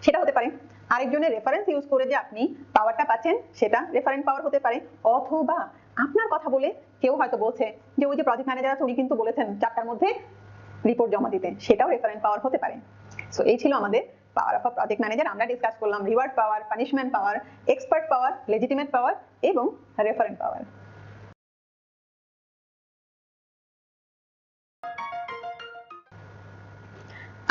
সেটা হতে পারে আরেকজনের রেফারেন্স ইউজ করে যে আপনি পাওয়ারটা পাচ্ছেন, সেটা রেফারেন্ট পাওয়ার হতে পারে। অথবা আপনার কথা বলে কেউ হয়তো বলছে যে ওই যে প্রজেক্ট ম্যানেজার আছে উনি কিন্তু বলেছেন 4টার মধ্যে রিপোর্ট জমা দিতে, সেটাও রেফারেন্ট পাওয়ার হতে পারে। সো এই ছিল আমাদের পাওয়ার অফ আ প্রজেক্ট ম্যানেজার। আমরা ডিসকাস করলাম রিওয়ার্ড পাওয়ার, পানিশমেন্ট পাওয়ার, এক্সপার্ট পাওয়ার, লেজিটিমেট পাওয়ার এবং রেফারেন্ট পাওয়ার।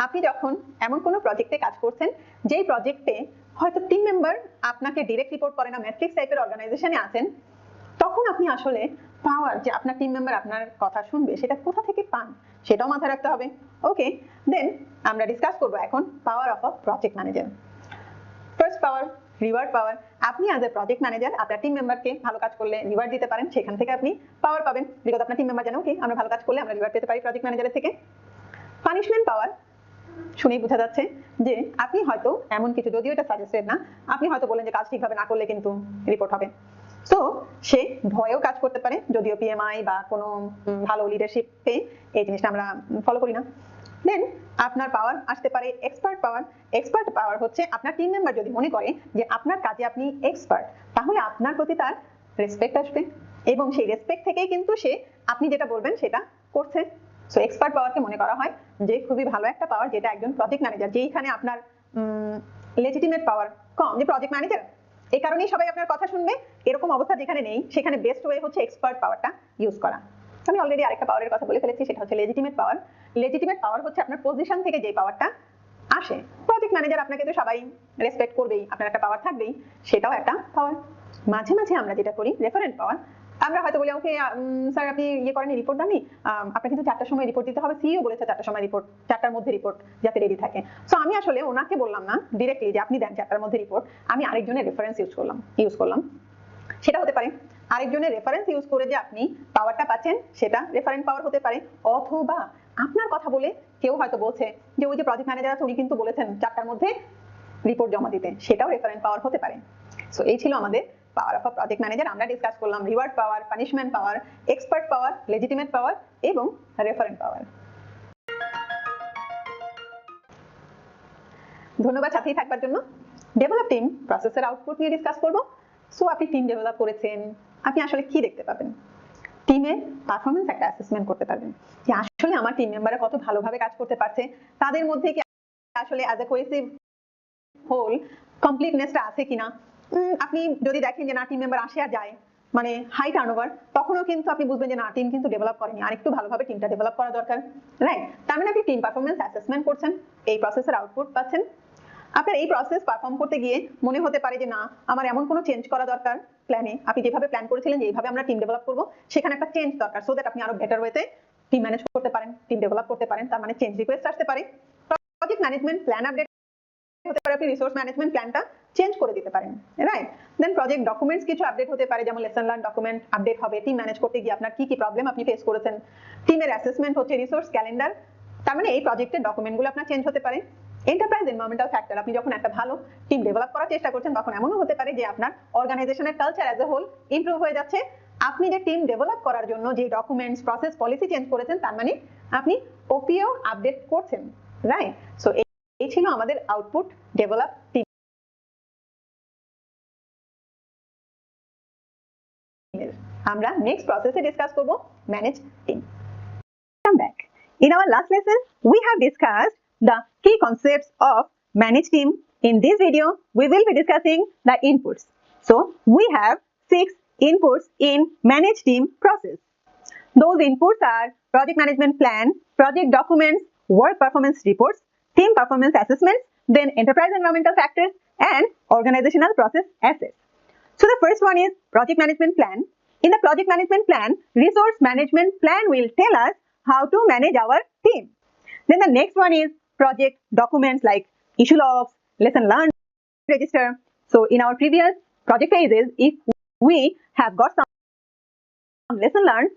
আপনি যখন এমন কোনো প্রজেক্টে কাজ করছেন যেই প্রজেক্টে হয়তো টিম মেম্বার আপনাকে ডিরেক্ট রিপোর্ট করে না, ম্যাট্রিক্স টাইপের অর্গানাইজেশনে আছেন, তখন আপনি আসলে পাওয়ার যে আপনার টিম মেম্বার আপনার কথা শুনবে সেটা কোথা থেকে পান সেটাও মাথায় রাখতে হবে। ওকে, দেন আমরা ডিসকাস করব এখন power of a project manager. First power, reward power. আপনি অ্যাজ এ প্রজেক্ট ম্যানেজার আপনার টিম মেম্বারকে ভালো কাজ করলে রিওয়ার্ড দিতে পারেন, সেখান থেকে আপনি পাওয়ার পাবেন, বিকজ আপনার টিম মেম্বার জানে ওকে আমরা ভালো কাজ করলে আমরা রিওয়ার্ড পেতে পারি প্রজেক্ট ম্যানেজারের থেকে। পানিশমেন্ট পাওয়ার, শুনেই বোঝা যাচ্ছে যে আপনি হয়তো এমন কিছু, যদিও এটা সাজেস্টেড না, আপনি হয়তো বলেন যে কাজ ঠিকভাবে না করলে কিন্তু রিপোর্ট হবে। সো সে ভয়েও কাজ করতে পারে, যদিও পিএমআই বা কোনো ভালো লিডারশিপে এই জিনিসটা আমরা ফলো করি না। দেন আপনার পাওয়ার আসতে পারে এক্সপার্ট পাওয়ার। এক্সপার্ট পাওয়ার হচ্ছে আপনার টিম মেম্বার যদি মনে করে যে আপনার কাজে আপনি এক্সপার্ট, তাহলে আপনার প্রতি তার রেসপেক্ট আসবে, এবং সেই রেসপেক্ট থেকেই কিন্তু সে আপনি যেটা বলবেন সেটা করছে। সো এক্সপার্ট পাওয়ারকে মনে করা হয় যে খুবই ভালো একটা পাওয়ার, যেটা একজন প্রজেক্ট ম্যানেজার, যেইখানে আপনার লেজিটিমেট পাওয়ার কম, যে প্রজেক্ট ম্যানেজার এই কারণেই সবাই আপনার কথা শুনবে, এরকম অবস্থা যেখানে নেই, সেখানে বেস্ট ওয়ে হচ্ছে এক্সপার্ট পাওয়ারটা ইউজ করা। আমি অলরেডি আরেকটা পাওয়ারের কথা বলে ফেলেছি, সেটা হচ্ছে লেজিটিমেট পাওয়ার। লেজিটিমেট পাওয়ার হচ্ছে আপনার পজিশন থেকে যে পাওয়ারটা আসে। প্রজেক্ট ম্যানেজার আপনাকে তো সবাই রেসপেক্ট করবেই, আপনার একটা পাওয়ার থাকবেই, সেটাও একটা পাওয়ার। মাঝে মাঝে আমরা যেটা করি রেফারেন্ট পাওয়ার, আমরা হয়তো বলি ওকে স্যার আপনি ইয়ে করেন, রিপোর্ট দেননি, আপনার কিন্তু 4টার সময় রিপোর্ট দিতে হবে, সিইও বলেছে 4টার সময় রিপোর্ট, 4টার মধ্যে রিপোর্ট যাতে রেডি থাকে। সো আমি আসলে ওনাকে বললাম না ডিরেক্টলি যে আপনি দেন 4টার মধ্যে রিপোর্ট, আমি আরেকজনের রেফারেন্স ইউজ করলাম। সেটা হতে পারে আরেকজনের রেফারেন্স ইউজ করে যে আপনি পাওয়ারটা পাচ্ছেন, সেটা রেফারেন্ট পাওয়ার হতে পারে। অথবা আপনার কথা বলে কেউ হয়তো বলছে যে ওই যে প্রজেক্ট ম্যানেজার আছে উনি কিন্তু বলেছেন 4টার মধ্যে রিপোর্ট জমা দিতে, সেটাও রেফারেন্ট পাওয়ার হতে পারে। সো এই ছিল আমাদের পাওয়ার অফ আ প্রজেক্ট ম্যানেজার। আমরা ডিসকাস করলাম রিওয়ার্ড পাওয়ার, পানিশমেন্ট পাওয়ার, এক্সপার্ট পাওয়ার, লেজিটিমেট পাওয়ার এবং রেফারেন্ট পাওয়ার। ধন্যবাদ সাথেই থাকবার জন্য। ডেভেলপ টিম প্রসেসের আউটপুট নিয়ে ডিসকাস করব। সো আপনি টিম ডেভেলপ করেছেন, আপনি আসলে কি দেখতে পাবেন? টিমের পারফরমেন্স একটা অ্যাসেসমেন্ট করতে পারবেন যে আসলে আমার টিম মেম্বাররা কত ভালোভাবে কাজ করতে পারছে, তাদের মধ্যে কি আসলে অ্যাজ এ কোহেসিভ হোল কমপ্লিটনেসটা আছে কিনা। আপনি যদি দেখেন যে না টিম মেম্বার আসে আর যায়, মানে হাই টার্নওভার, তখনও কিন্তু আপনি বুঝবেন যে না টিম কিন্তু ডেভেলপ করেনি, আর একটু ভালোভাবে টিমটা ডেভেলপ করা দরকার, রাইট? তার মানে আপনি টিম পারফরমেন্স অ্যাসেসমেন্ট করছেন, এই প্রসেসের আউটপুট পাচ্ছেন। আপনার এই প্রসেস পারফর্ম করতে গিয়ে মনে হতে পারে যে না আমার এমন কোনো চেঞ্জ করা দরকার প্ল্যানে, আপনি যেভাবে প্ল্যান করেছিলেন যে এইভাবে আমরা টিম ডেভেলপ করব, সেখানে একটা চেঞ্জ দরকার, সো দ্যাট আপনি আরো বেটার ওয়েতে টিম ম্যানেজ করতে পারেন, টিম ডেভেলপ করতে পারেন। তার মানে চেঞ্জ রিকোয়েস্ট আসতে পারে। প্রজেক্ট ম্যানেজমেন্ট প্ল্যান আপডেট হতে পারে, আপনি রিসোর্স ম্যানেজমেন্ট প্ল্যানটা চেঞ্জ করে দিতে পারেন, রাইট? দেন প্রজেক্ট ডকুমেন্টস কিছু আপডেট হতে পারে, যেমন লেসন লার্ন ডকুমেন্ট আপডেট হবে, টিম ম্যানেজ করতে গিয়ে আপনার কি কি প্রবলেম আপনি ফেস করেছেন। টিমের অ্যাসেসমেন্ট হচ্ছে রিসোর্স ক্যালেন্ডার, তার মানে এই প্রজেক্টের ডকুমেন্টগুলো আপনার চেঞ্জ হতে পারে। এন্টারপ্রাইজ এনভায়রনমেন্টাল ফ্যাক্টর, আপনি যখন একটা ভালো টিম ডেভেলপ করার চেষ্টা করছেন তখন এমনও হতে পারে যে আপনার অর্গানাইজেশনের culture as a whole improve হয়ে যাচ্ছে। আপনি যে টিম ডেভেলপ করার জন্য যে ডকুমেন্টস প্রসেস পলিসি চেঞ্জ করেছেন, তার মানে আপনি ওপিও আপডেট করছেন, রাইট? সো এই ছিল আমাদের আউটপুট ডেভেলপ টিম। আমরা নেক্সট প্রসেসে ডিসকাস করব manage team. Come back. In our last lesson, we have discussed the key concepts of manage team. In this video, we will be discussing the inputs. So, we have 6 inputs in manage team process. Those inputs are project management plan, project documents, work performance reports, team performance assessments, then enterprise environmental factors, and organizational process assets. So, the first one is project management plan. In the project management plan, resource management plan will tell us how to manage our team. Then the next one is project documents like issue logs, lesson learned register. So in our previous project phases, if we have got some lesson learned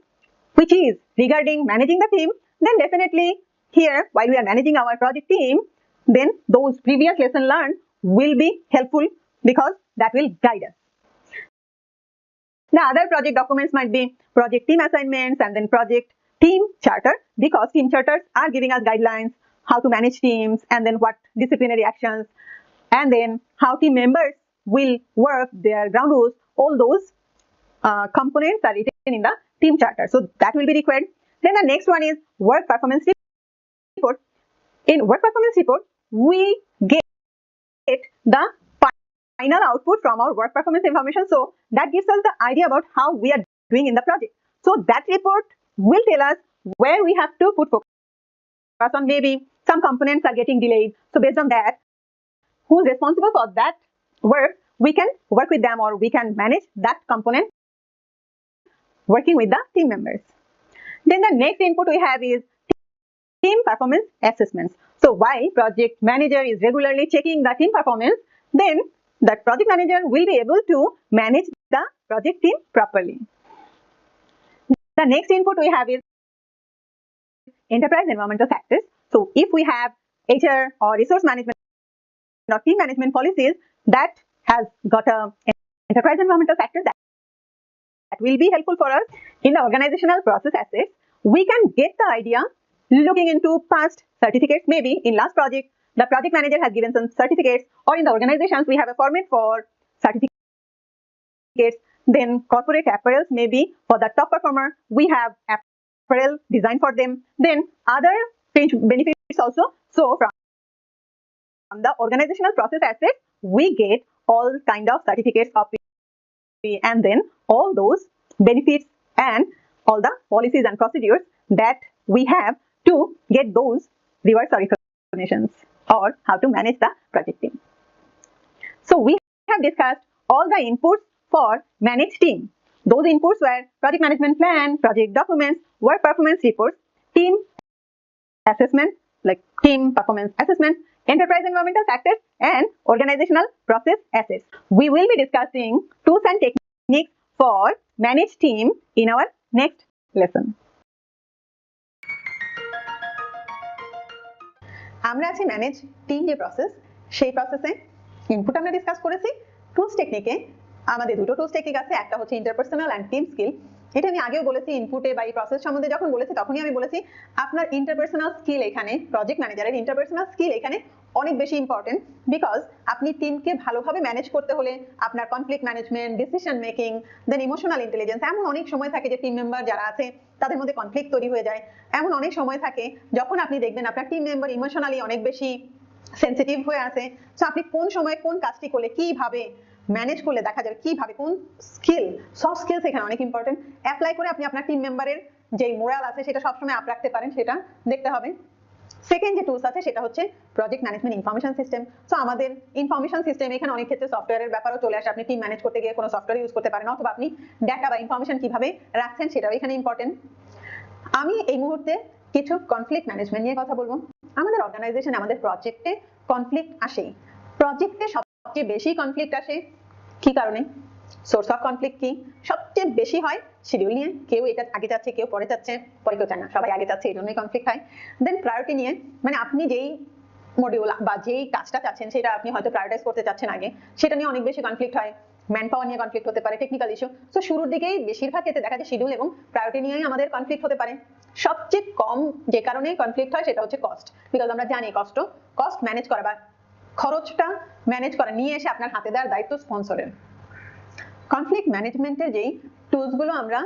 which is regarding managing the team, then definitely here while we are managing our project team, then those previous lesson learned will be helpful because that will guide us. The other project documents might be project team assignments and then project team charter, because team charters are giving us guidelines how to manage teams and then what disciplinary actions and then how team members will work, their ground rules, all those components are written in the team charter. So that will be required. Then the next one is work performance report. In work performance report, we get the final output from our work performance information. So that gives us the idea about how we are doing in the project. So that report will tell us where we have to put focus on. Maybe some components are getting delayed. So based on that, who's responsible for that work, we can work with them or we can manage that component working with the team members. Then the next input we have is team performance assessments. So why project manager is regularly checking the team performance, then that project manager will be able to manage the project team properly. The next input we have is enterprise environmental factors. So if we have HR or resource management or team management policies that has got a enterprise environmental factor that will be helpful for us in the organizational process assets. We can get the idea looking into past certificates. Maybe in last project, the project manager has given some certificates, or in the organizations we have a format for certificates. Then corporate apparels, maybe for the top performer, we have apparel designed for them. Then other benefits also. So from the organizational process assets, we get all kind of certificates of and then all those benefits and all the policies and procedures that we have to get those rewards or recognitions, or how to manage the project team. So we have discussed all the inputs for managed team. Those inputs were project management plan, project documents, work performance reports, team assessment like team performance assessment, enterprise environmental factors, and organizational process assets. We will be discussing tools and techniques for managed team in our next lesson. আমরা আছি manage team যে process, সেই প্রসেসে input আমরা discuss করেছি। Tools টেকনিকে আমাদের দুটো tools technique আছে, একটা হচ্ছে ইন্টারপার্সোনাল এন্ড টিম স্কিল। এটা আমি আগেও বলেছি ইনপুটে বা এই প্রসেস সম্বন্ধে যখন বলেছি তখনই আমি বলেছি আপনার ইন্টারপার্সোনাল স্কিল এখানে, প্রজেক্ট ম্যানেজারের ইন্টারপার্সোনাল স্কিল এখানে অনেক বেশি ইম্পর্টেন্ট। বিকজ আপনি টিমকে ভালোভাবে ম্যানেজ করতে হলে আপনার কনফ্লিক্ট ম্যানেজমেন্ট, ডিসিশন মেকিং, দেন ইমোশনাল ইন্টেলিজেন্স, এমন অনেক সময় থাকে যে টিম মেম্বার যারা আছে তাদের মধ্যে কনফ্লিক্ট তৈরি হয়ে যায়। এমন অনেক সময় থাকে যখন আপনি দেখবেন আপনার টিম মেম্বার ইমোশনালি অনেক বেশি সেন্সিটিভ হয়ে আছে। সো আপনি কোন সময় কোন কাজটি করলে কিভাবে ম্যানেজ করলে দেখা যাবে কিভাবে কোন স্কিল, সফট স্কিলস এখানে অনেক ইম্পর্টেন্ট, অ্যাপ্লাই করে আপনি আপনার টিম মেম্বারের যে মোরাল আছে সেটা সবসময় আপ রাখতে পারেন সেটা দেখতে হবে। সেকেন্ড যে টুলস আছে সেটা হচ্ছে project management information system. So আমাদের ইনফরমেশন সিস্টেম এখানে অনেক ক্ষেত্রে সফটওয়্যারের ব্যাপারও চলে আসে। আপনি টিম ম্যানেজ করতে গিয়ে কোনো সফটওয়্যার ইউজ করতে পারেন, অথবা আপনি ডাটা বা ইনফরমেশন কিভাবে রাখছেন সেটাও এখানে ইম্পর্টেন্ট। আমি এই মুহূর্তে কিছু কনফ্লিক্ট ম্যানেজমেন্ট নিয়ে কথা বলবো। আমাদের অর্গানাইজেশনে আমাদের প্রজেক্টে কনফ্লিক্ট আসে। প্রজেক্টে সবচেয়ে বেশি কনফ্লিক্ট আসে কি কারণে? সোর্স অফ কনফ্লিক্ট কি? সবচেয়ে বেশি হয় শিডিউল নিয়ে, কেউ এটা আগে যাচ্ছে কেউ পরে যাচ্ছে, পরে কেউ চায় না, সবাই আগে যাচ্ছে, এই জন্যই কনফ্লিক্ট হয়। দেন প্রায়োরিটি নিয়ে, মানে আপনি যেই মডিউল বা যেই কাজটা চাচ্ছেন সেটা আপনি হয়তো প্রায়োরিটাইজ করতে চাচ্ছেন আগে, সেটা নিয়ে অনেক বেশি কনফ্লিক্ট হয়। ম্যান পাওয়ার নিয়ে কনফ্লিক্ট হতে পারে, টেকনিক্যাল ইস্যু। সো শুরুর দিকেই বেশিরভাগ ক্ষেত্রে দেখা যায় শিডিউল এবং প্রায়োরিটি নিয়েই আমাদের কনফ্লিক্ট হতে পারে। সবচেয়ে কম যে কারণে কনফ্লিক্ট হয় সেটা হচ্ছে কস্ট। বিকজ আমরা জানি কস্ট ম্যানেজ করা বা খরচটা ম্যানেজ করা নিয়ে এসে আপনার হাতে দেওয়ার দায়িত্ব স্পন্সরের। কনফ্লিক্ট ম্যানেজমেন্টের যেই টুলস গুলো আমরা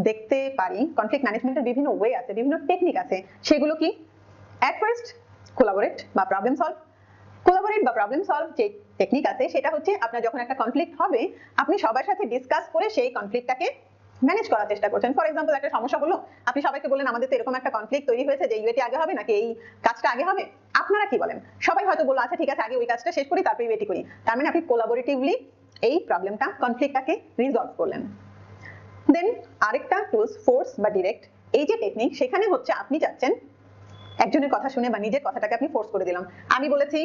দেখতে পারি, কনফ্লিক্ট ম্যানেজমেন্টের বিভিন্ন ওয়ে আছে, বিভিন্ন টেকনিক আছে, সেগুলো কি? এট ফার্স্ট কোলাবোরেট বা প্রবলেম সলভ। কোলাবোরেট বা প্রবলেম সলভ যে টেকনিক আছে সেটা হচ্ছে আপনার যখন একটা কনফ্লিক্ট হবে আপনি সবার সাথে ডিসকাস করে সেই কনফ্লিক্টটাকে ম্যানেজ করার চেষ্টা করছেন। ফর এক্সাম্পল, একটা সমস্যা হলো, আপনি সবাইকে বললেন আমাদের তো এরকম একটা কনফ্লিক্ট তৈরি হয়েছে যে ইউএটি আগে হবে নাকি এই কাজটা আগে হবে, আপনারা কি বলেন? সবাই হয়তো বললো আচ্ছা ঠিক আছে আগে ওই কাজটা শেষ করি তারপর ইউএটি করি। তার মানে আপনি কোলাবোরেটিভলি এই প্রবলেমটা, কনফ্লিক্টটাকে রিজলভ করলেন। দেন আরেকটা টুলস ফোর্স বা ডিরেক্ট, এই যে টেকনিক সেখানে হচ্ছে আপনি চাচ্ছেন একজনের কথা শুনে বা নিজের কথাটাকে আপনি ফোর্স করে দিলাম, আমি বলেছি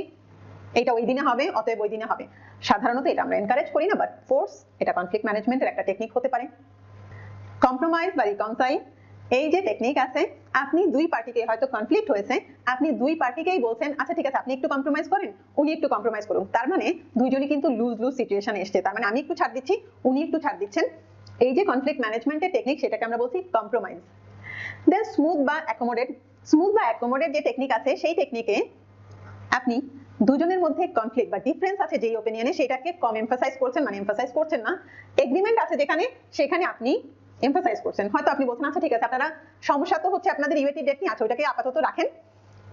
এটা ওই দিনে হবে অতএব ওই দিনে হবে। সাধারণত এটা আমরা এনকারেজ করি না, বাট ফোর্স এটা কনফ্লিক্ট ম্যানেজমেন্টের একটা টেকনিক হতে পারে। কম্প্রোমাইজ বা রিকনসাইল, এই যে টেকনিক আছে, আপনি দুই পার্টিকে হয়তো কনফ্লিক্ট হয়েছে, আপনি দুই পার্টিকেই বলছেন আচ্ছা ঠিক আছে আপনি একটু কম্প্রোমাইজ করেন, উনি একটু কম্প্রোমাইজ করুন। তার মানে দুইজনই কিন্তু লুজ লুজ সিচুয়েশনে এসছে। তার মানে আমি একটু ছাড় দিচ্ছি, উনি একটু ছাড় দিচ্ছেন। এই যে কনফ্লিক্ট ম্যানেজমেন্টের টেকনিক সেটাকে আমরা বলছি কম্প্রোমাইজ। দেন স্মুথ বা অ্যাকোমোডেট। স্মুথ বা অ্যাকোমোডেট যে টেকনিক আছে সেই টেকনিকে আপনি দুজনের মধ্যে কনফ্লিক্ট বা ডিফারেন্স আছে যেই ওপিনিয়নে সেটাকে কম এমফাসাইজ করছেন, মানে এমফাসাইজ করছেন না। এগ্রিমেন্ট আছে যেখানে, সেখানে আপনি এমফাসাইজ করছেন। হয়তো আপনি বলছেন আচ্ছা ঠিক আছে আপনারা সমস্যা তো হচ্ছে আপনাদের ইউএটি ডেট নিয়ে আছে, ওইটাকে আপাতত রাখেন,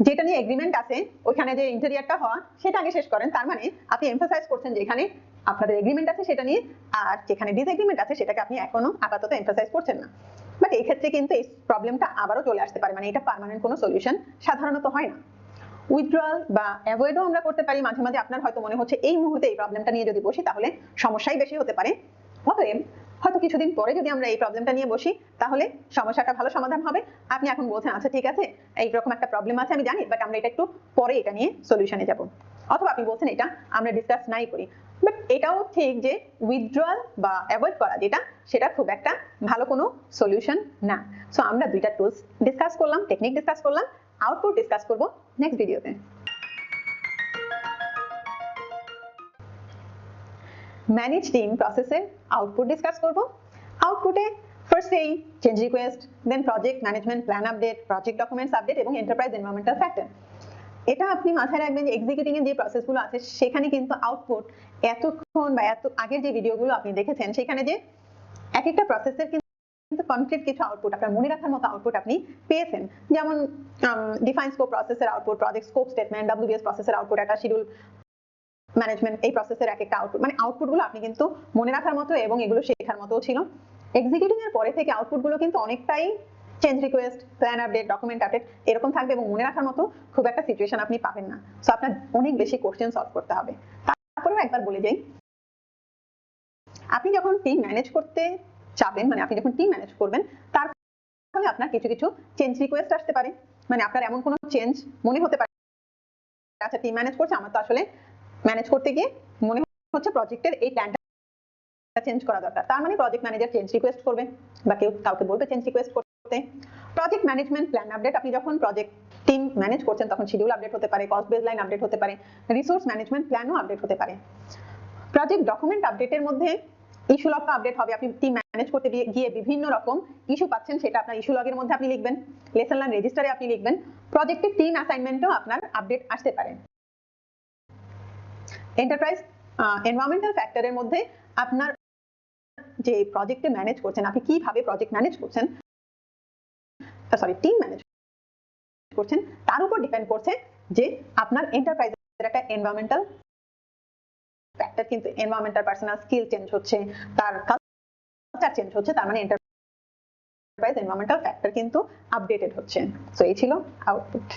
যেটা নিয়ে এগ্রিমেন্ট আছে ওইখানে যে ইন্টেরিয়রটা হওয়া সেটা আগে শেষ করেন। তার মানে আপনি এমফাসাইজ করছেন যেখানে আপনাদের এগ্রিমেন্ট আছে সেটা নিয়ে, আর যেখানে ডিসএগ্রিমেন্ট আছে সেটাকে আপনি এখনো আপাতত এমফাসাইজ করছেন না। বাট এই ক্ষেত্রে কিন্তু এই প্রবলেমটা আবারও চলে আসতে পারে, মানে এটা পার্মানেন্ট কোনো সলিউশন সাধারণত হয় না। উইথড্রয়াল বা অ্যাভয়েডও আমরা করতে পারি। মাঝে মাঝে আপনার হয়তো মনে হচ্ছে এই মুহূর্তে এই প্রবলেমটা নিয়ে যদি বসি তাহলে সমস্যাই বেশি হতে পারে, অতএব হয়তো কিছুদিন পরে যদি আমরা এই প্রবলেমটা নিয়ে বসি তাহলে সমস্যাটা ভালো সমাধান হবে। আপনি এখন বলছেন আচ্ছা ঠিক আছে এইরকম একটা প্রবলেম আছে আমি জানি, বাট আমরা এটা একটু পরে এটা নিয়ে সলিউশনে যাব। অথবা আপনি বলছেন এটা আমরা ডিসকাস নাই করি। বাট এটাও ঠিক যে উইথড্রয়াল বা অ্যাভয়েড করা যেটা, সেটা খুব একটা ভালো কোনো সলিউশন না। সো আমরা দুইটা টুলস ডিসকাস করলাম, টেকনিক ডিসকাস করলাম, আউটপুট ডিসকাস করব নেক্সট ভিডিওতে। ম্যানেজ টিম প্রসেসের আউটপুট ডিসকাস করব। আউটপুটে ফার্স্ট এই change request, then project management plan update, project documents update এবং এন্টারপ্রাইজ এনভায়রনমেন্টাল ফ্যাক্টর। এটা আপনি মাথায় রাখবেন যে এক্সিকিউটিং এর যে প্রসেসগুলো আছে সেখানে কিন্তু আউটপুট এতক্ষণ বা এত আগের যে ভিডিওগুলো আপনি দেখেছেন সেখানে যে এক একটা প্রসেসের কিন্তু কনক্রিট কিছু আউটপুট আপনার মনে রাখার মতো আউটপুট আপনি পেয়েছেন, যেমন ডিফাইন স্কোপ প্রসেসের output, project scope statement, WBS প্রসেসের আউটপুট, একটা শিডিউল ম্যানেজমেন্ট এই প্রসেসের এক একটা আউটপুট, মানে আউটপুটগুলো আপনি কিন্তু মনে রাখার মতো এবং এগুলো শেখার মতো ছিল। এক্সিকিউটিং এর পরে থেকে আউটপুটগুলো কিন্তু অনেকটাই change request, plan update, document update এরকম থাকবে এবং মনে রাখার মতো খুব একটা সিচুয়েশন আপনি পাবেন না। সো আপনার অনেক বেশি কোশ্চেন সলভ করতে হবে। তারপরেও একবার বলে যাই, আপনি যখন টিম ম্যানেজ করতে চাবেন, মানে আপনি যখন টিম ম্যানেজ করবেন তার ফলে আপনার কিছু কিছু চেঞ্জ রিকোয়েস্ট আসতে পারে, মানে আপনার এমন কোনো চেঞ্জ মনে হতে পারে আচ্ছা টিম ম্যানেজ করছে, আমার তো আসলে ম্যানেজ করতে গিয়ে মনে হচ্ছে প্রজেক্টের এই প্ল্যানটা চেঞ্জ করা দরকার, তার মানে প্রজেক্ট ম্যানেজার চেঞ্জ রিকোয়েস্ট করবে বা কেউ কাউকে বলবে চেঞ্জ রিকোয়েস্ট করতে। প্রজেক্ট ম্যানেজমেন্ট প্ল্যান আপডেট, আপনি যখন প্রজেক্ট টিম ম্যানেজ করছেন তখন শিডিউল আপডেট হতে পারে, কস্ট বেস লাইন আপডেট হতে পারে, রিসোর্স ম্যানেজমেন্ট প্ল্যানও আপডেট হতে পারে। প্রজেক্ট ডকুমেন্ট আপডেটের মধ্যে ইস্যু লগ আপডেট হবে, আপনি টিম ম্যানেজ করতে গিয়ে বিভিন্ন রকম ইস্যু পাচ্ছেন সেটা আপনার ইস্যু লগের মধ্যে আপনি লিখবেন, লেসন লার্ন রেজিস্টারে আপনি লিখবেন। প্রজেক্টের টিম অ্যাসাইনমেন্টও আপনার আপডেট আসতে পারে। এন্টারপ্রাইজ এনভায়রনমেন্টাল ফ্যাক্টরের মধ্যে আপনার যে প্রজেক্টে ম্যানেজ করছেন, আপনি কিভাবে প্রজেক্ট ম্যানেজ করছেন, টিম ম্যানেজ করছেন, তার উপর ডিপেন্ড করছে যে আপনার এন্টারপ্রাইজের একটা এনভায়রনমেন্টাল ফ্যাক্টর, কিন্তু এনভায়রনমেন্টাল পার্সোনাল স্কিল চেঞ্জ হচ্ছে, তার কালচার চেঞ্জ হচ্ছে, তার মানে এন্টারপ্রাইজ এনভায়রনমেন্টাল ফ্যাক্টর কিন্তু আপডেটেড হচ্ছে। সো এই ছিল আউটপুট।